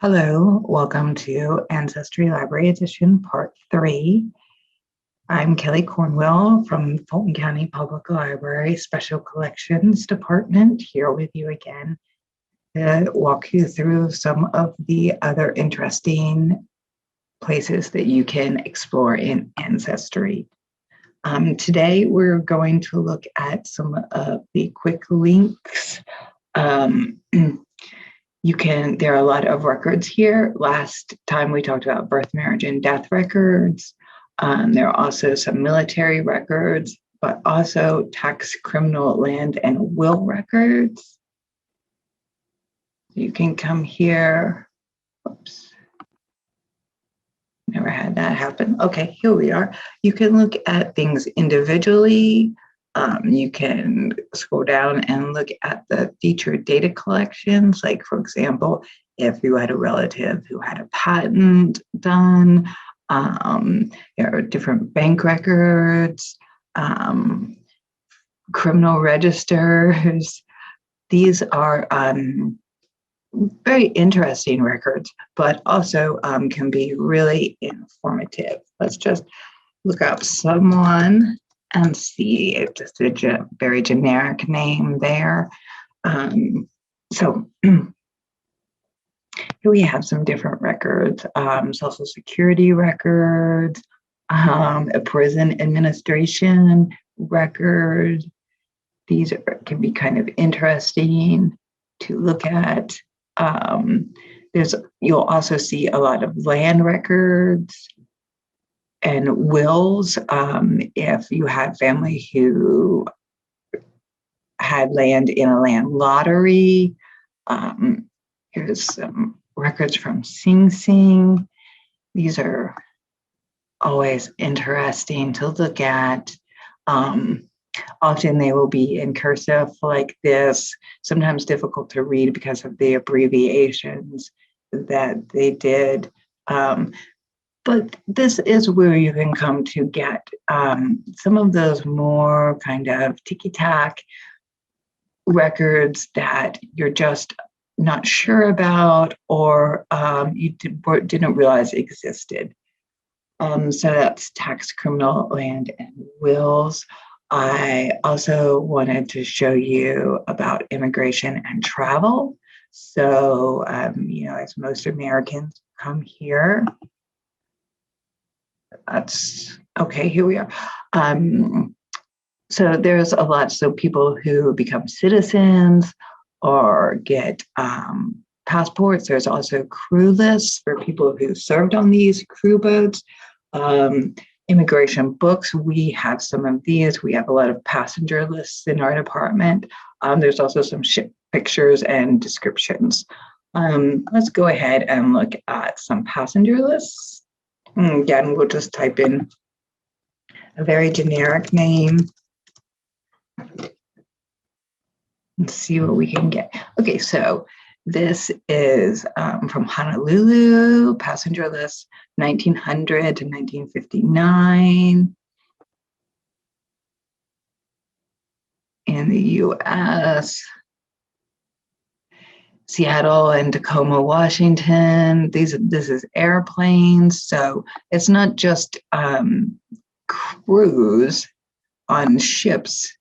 Hello, welcome to Ancestry Library Edition, Part 3. I'm Kelly Cornwell from Fulton County Public Library Special Collections Department, here with you again to walk you through some of the other interesting places that you can explore in Ancestry. Today, we're going to look at some of the quick links. There are a lot of records here. Last time we talked about birth, marriage, and death records. There are also some military records, but also tax, criminal, land, and will records. You can come here. Oops. Never had that happen. Okay, here we are. You can look at things individually. You can scroll down and look at the featured data collections. Like, for example, if you had a relative who had a patent done, there are different bank records, criminal registers. These are very interesting records, but also can be really informative. Let's just look up someone and see if just a very generic name there. So here we have some different records, Social Security records, a prison administration record. These can be kind of interesting to look at. You'll also see a lot of land records and wills. If you had family who had land in a land lottery, here's some records from Sing Sing. These are always interesting to look at. Often they will be in cursive like this, sometimes difficult to read because of the abbreviations that they did. But this is where you can come to get some of those more kind of ticky-tack records that you're just not sure about or you didn't realize existed. So that's tax, criminal, land, and wills. I also wanted to show you about immigration and travel. So, as most Americans come here, that's okay, here we are. So there's a lot. So people who become citizens or get passports. There's also crew lists for people who served on these crew boats. Immigration books, we have some of these. We have a lot of passenger lists in our department. There's also some ship pictures and descriptions. Let's go ahead and look at some passenger lists. Again, we'll just type in a very generic name and see what we can get. Okay, so this is from Honolulu, passenger list 1900 to 1959. In the US, Seattle and Tacoma, Washington. This is airplanes. So it's not just crews on ships,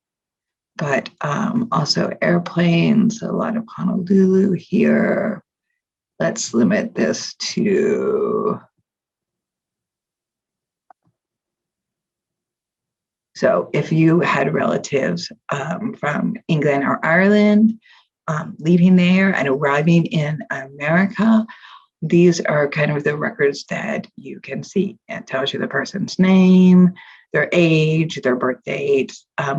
but also airplanes. A lot of Honolulu here. Let's limit this to. So if you had relatives from England or Ireland, leaving there and arriving in America, these are kind of the records that you can see. It tells you the person's name, their age, their birth date,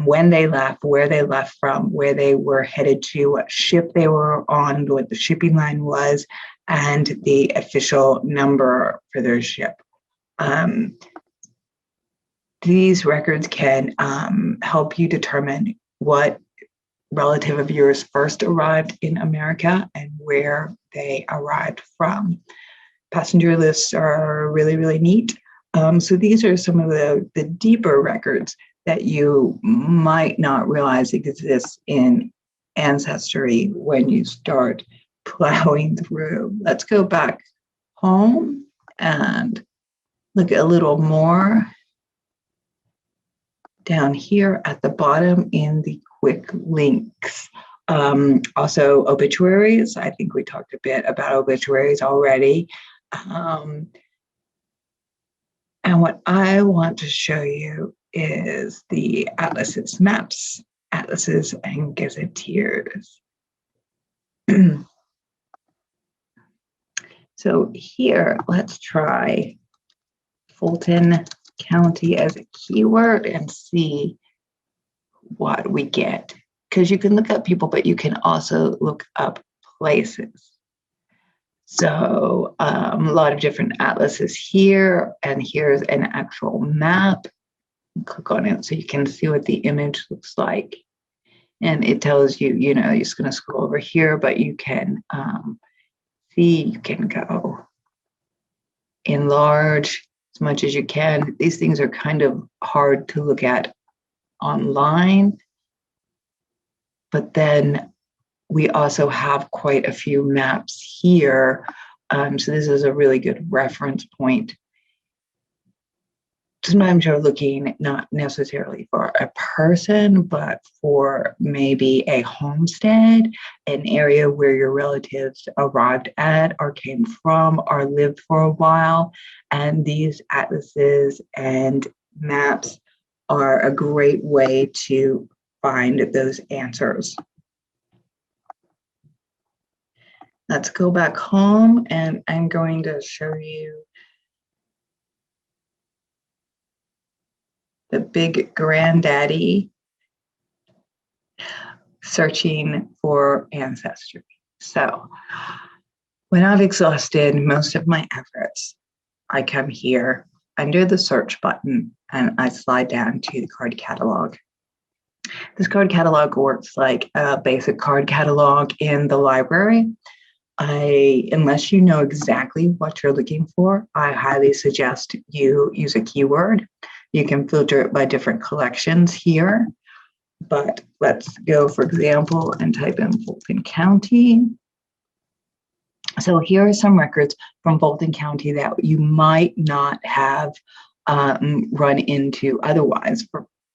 when they left, where they left from, where they were headed to, what ship they were on, what the shipping line was, and the official number for their ship. These records can help you determine what relative of yours first arrived in America and where they arrived from. Passenger lists are really, really neat. So these are some of the deeper records that you might not realize exists in Ancestry when you start plowing through. Let's go back home and look a little more down here at the bottom in the quick links. Also obituaries. I think we talked a bit about obituaries already. And what I want to show you is the atlases, maps, atlases, and gazetteers. So here, let's try Fulton County as a keyword and see what we get. Because you can look up people, but you can also look up places. So a lot of different atlases here, and here's an actual map. Click on it so you can see what the image looks like. And it tells you, you know, you're just going to scroll over here, but you can see, you can go enlarge as much as you can. These things are kind of hard to look at online, but then we also have quite a few maps here. So this is a really good reference point. Sometimes you're looking not necessarily for a person, but for maybe a homestead, an area where your relatives arrived at or came from or lived for a while. And these atlases and maps are a great way to find those answers. Let's go back home, and I'm going to show you the big granddaddy searching for ancestry. So when I've exhausted most of my efforts, I come here under the search button and I slide down to the card catalog. This card catalog works like a basic card catalog in the library. Unless you know exactly what you're looking for, I highly suggest you use a keyword. You can filter it by different collections here, but let's go, for example, and type in Fulton County. So here are some records from Fulton County that you might not have run into otherwise.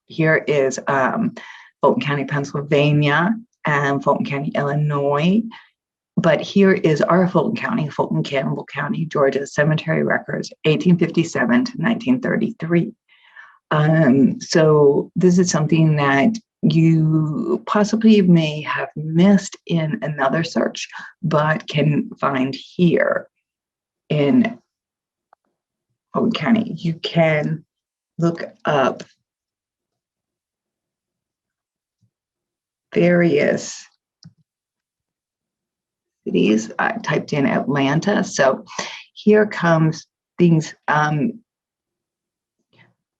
Here is Fulton County, Pennsylvania, and Fulton County, Illinois. But here is our Fulton County, Fulton Campbell County, Georgia, cemetery records, 1857 to 1933. So this is something that you possibly may have missed in another search, but can find here in Fulton County. You can look up various cities. I typed in Atlanta. So here comes things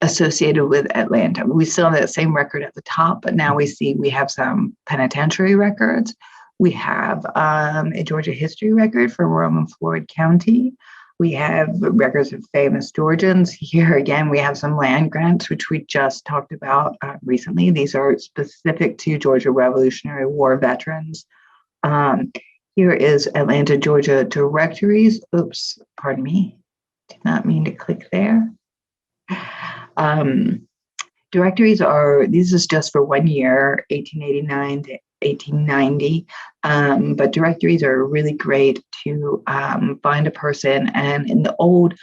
associated with Atlanta. We still have that same record at the top, but now we see we have some penitentiary records. We have a Georgia history record for Rome and Floyd County. We have records of famous Georgians. Here again, we have some land grants, which we just talked about recently. These are specific to Georgia Revolutionary War veterans. Here is Atlanta, Georgia directories. Oops, pardon me. Did not mean to click there. Directories this is just for 1 year, 1889 to 1890. But directories are really great to find a person. And in the old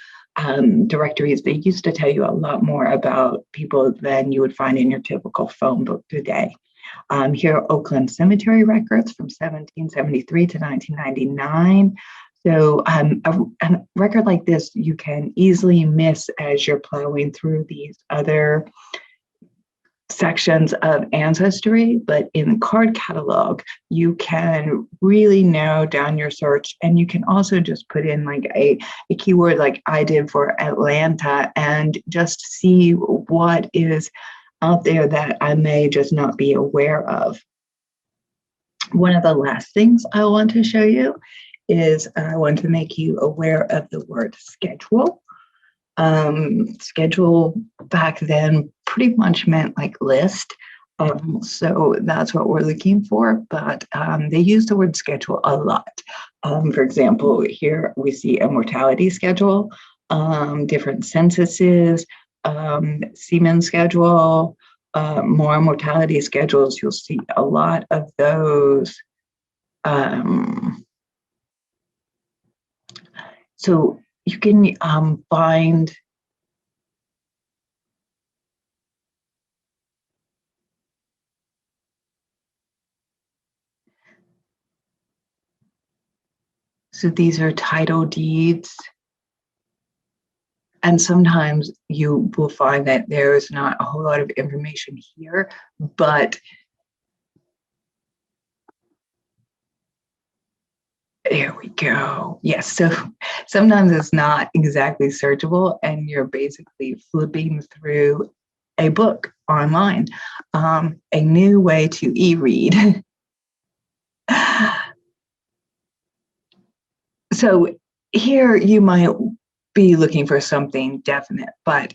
directories, they used to tell you a lot more about people than you would find in your typical phone book today. Here are Oakland cemetery records from 1773 to 1999. So a record like this, you can easily miss as you're plowing through these other sections of Ancestry, but in the card catalog, you can really narrow down your search, and you can also just put in like a keyword like I did for Atlanta and just see what is out there that I may just not be aware of. One of the last things I want to show you is I want to make you aware of the word schedule. Schedule back then pretty much meant like list. So that's what we're looking for, but they use the word schedule a lot. For example, here we see a mortality schedule, different censuses, semen schedule, more mortality schedules. You'll see a lot of those. So you can find so these are title deeds. And sometimes you will find that there's not a whole lot of information here, but there we go. Yes, so sometimes it's not exactly searchable and you're basically flipping through a book online, a new way to e-read. So here you might be looking for something definite, but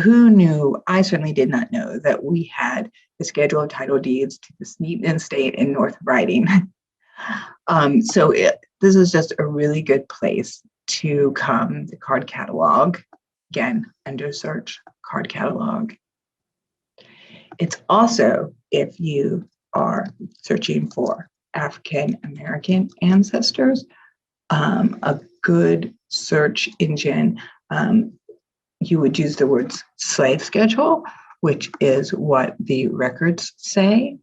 who knew? I certainly did not know that we had the schedule of title deeds to the Smeaton Estate in North Riding. This is just a really good place to come. The card catalog, again, under search, card catalog. It's also, if you are searching for African American ancestors, a good search engine. You would use the words slave schedule, which is what the records say.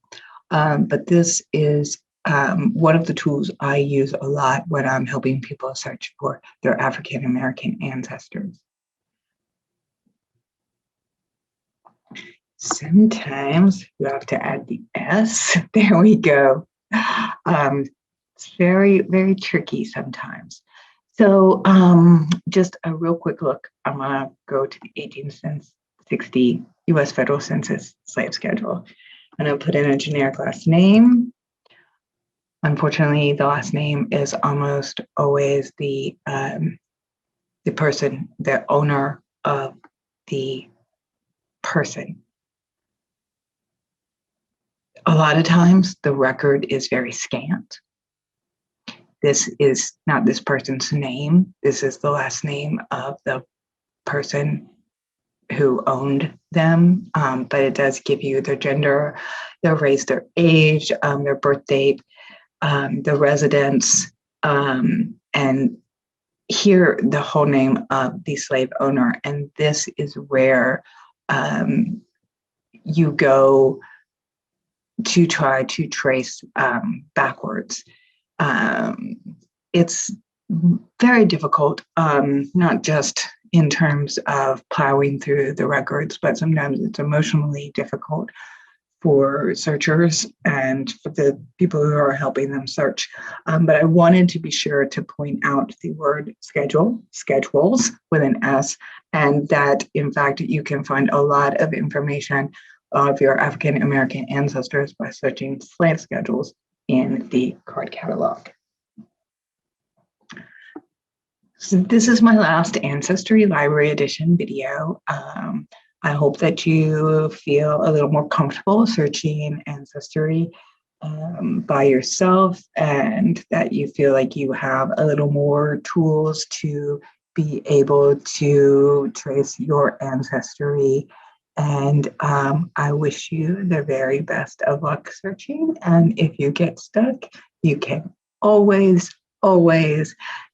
But this is one of the tools I use a lot when I'm helping people search for their African American ancestors. Sometimes you have to add the S. There we go. It's very, very tricky sometimes. So just a real quick look. I'm going to go to the 1860 U.S. Federal Census slave schedule. I'm going to put in a generic last name. Unfortunately, the last name is almost always the person, the owner of the person. A lot of times the record is very scant. This is not this person's name. This is the last name of the person who owned them, but it does give you their gender, their race, their age, their birth date, the residence, and here the whole name of the slave owner. And this is where you go to try to trace backwards. It's very difficult, not just in terms of plowing through the records, but sometimes it's emotionally difficult for searchers and for the people who are helping them search. But I wanted to be sure to point out the word schedule, schedules with an S, and that in fact you can find a lot of information of your African American ancestors by searching slave schedules in the card catalog. So this is my last Ancestry Library Edition video. I hope that you feel a little more comfortable searching Ancestry by yourself, and that you feel like you have a little more tools to be able to trace your ancestry. And I wish you the very best of luck searching. And if you get stuck, you can always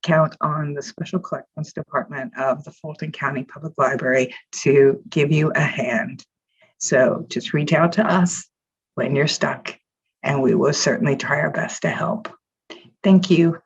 count on the Special Collections Department of the Fulton County Public Library to give you a hand. So just reach out to us when you're stuck, and we will certainly try our best to help. Thank you.